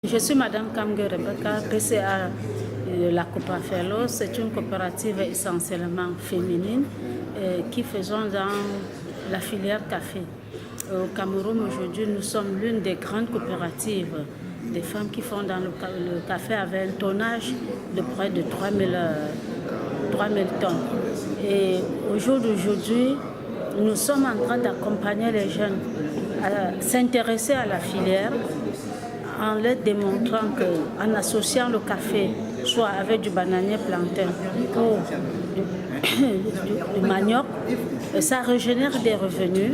Je suis Madame Kamge Rebecca, PCA de la Copafello. C'est une coopérative essentiellement féminine qui faisons dans la filière café. Au Cameroun, aujourd'hui, nous sommes l'une des grandes coopératives des femmes qui font dans le café avec un tonnage de près de 3000 tonnes. Et au jour d'aujourd'hui, nous sommes en train d'accompagner les jeunes à s'intéresser à la filière en leur démontrant qu'en associant le café, soit avec du bananier plantain ou du manioc, ça régénère des revenus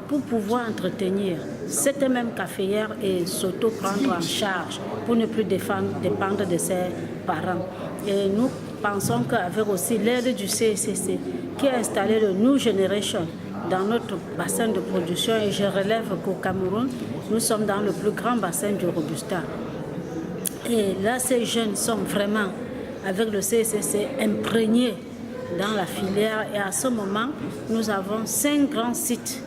pour pouvoir entretenir cette même caféière et s'auto-prendre en charge pour ne plus dépendre de ses parents. Et nous pensons qu'avec aussi l'aide du CSCC qui a installé le New Generation dans notre bassin de production, et je relève qu'au Cameroun, nous sommes dans le plus grand bassin du Robusta. Et là, ces jeunes sont vraiment, avec le CSCC, imprégnés dans la filière. Et à ce moment, nous avons 5 grands sites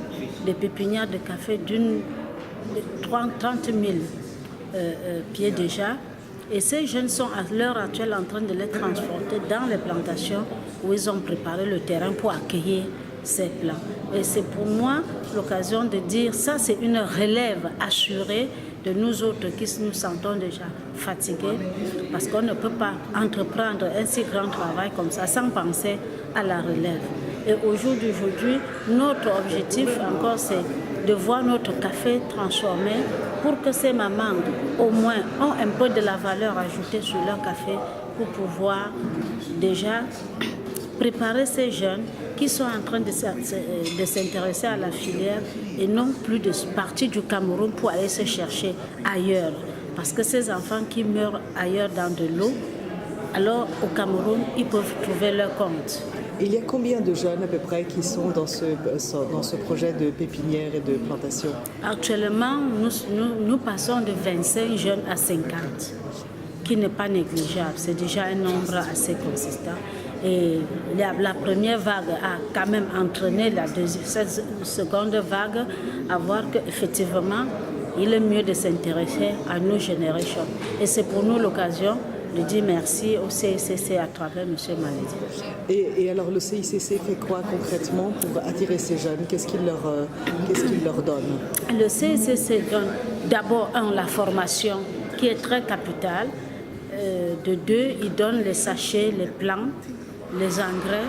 de pépinières de café de 30 000 pieds déjà. Et ces jeunes sont à l'heure actuelle en train de les transporter dans les plantations où ils ont préparé le terrain pour accueillir ces plants. Et c'est pour moi l'occasion de dire ça, c'est une relève assurée de nous autres qui nous sentons déjà fatigués, parce qu'on ne peut pas entreprendre un si grand travail comme ça sans penser à la relève. Et au jour d'aujourd'hui, notre objectif encore, c'est de voir notre café transformé pour que ces mamans, au moins, ont un peu de la valeur ajoutée sur leur café pour pouvoir déjà préparer ces jeunes qui sont en train de s'intéresser à la filière et non plus de partir du Cameroun pour aller se chercher ailleurs. Parce que ces enfants qui meurent ailleurs dans de l'eau, alors au Cameroun, ils peuvent trouver leur compte. Il y a combien de jeunes à peu près qui sont dans ce projet de pépinière et de plantation? Actuellement, nous passons de 25 jeunes à 50, qui n'est pas négligeable. C'est déjà un nombre assez consistant. Et la première vague a quand même entraîné cette seconde vague à voir qu'effectivement, il est mieux de s'intéresser à nos générations. Et c'est pour nous l'occasion de dire merci au CICC à travers M. Maledi. Et alors le CICC fait quoi concrètement pour attirer ces jeunes? Qu'est-ce qu'il leur donne? Le CICC donne d'abord la formation qui est très capitale. De deux, il donne les sachets, les plants, les engrais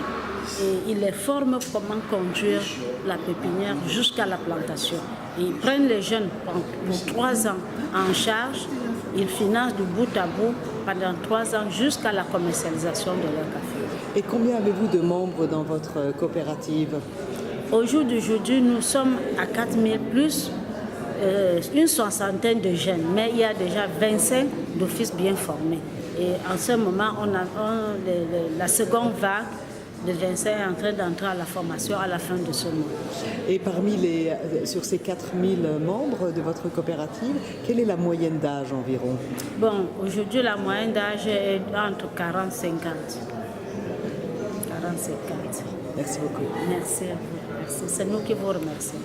et il les forme comment conduire la pépinière jusqu'à la plantation. Et ils prennent les jeunes pour 3 ans en charge, ils financent du bout à bout pendant 3 ans jusqu'à la commercialisation de leur café. Et combien avez-vous de membres dans votre coopérative? Au jour d'aujourd'hui, nous sommes à 4000 plus une soixantaine de jeunes, mais il y a déjà 25 d'office bien formés. Et en ce moment, on a la seconde vague de 25 est en train d'entrer à la formation à la fin de ce mois. Et sur ces 4000 membres de votre coopérative, quelle est la moyenne d'âge environ? Bon, aujourd'hui, la moyenne d'âge est entre 40 et 50. 40 et 50. Merci beaucoup. Merci à vous. Merci. C'est nous qui vous remercions.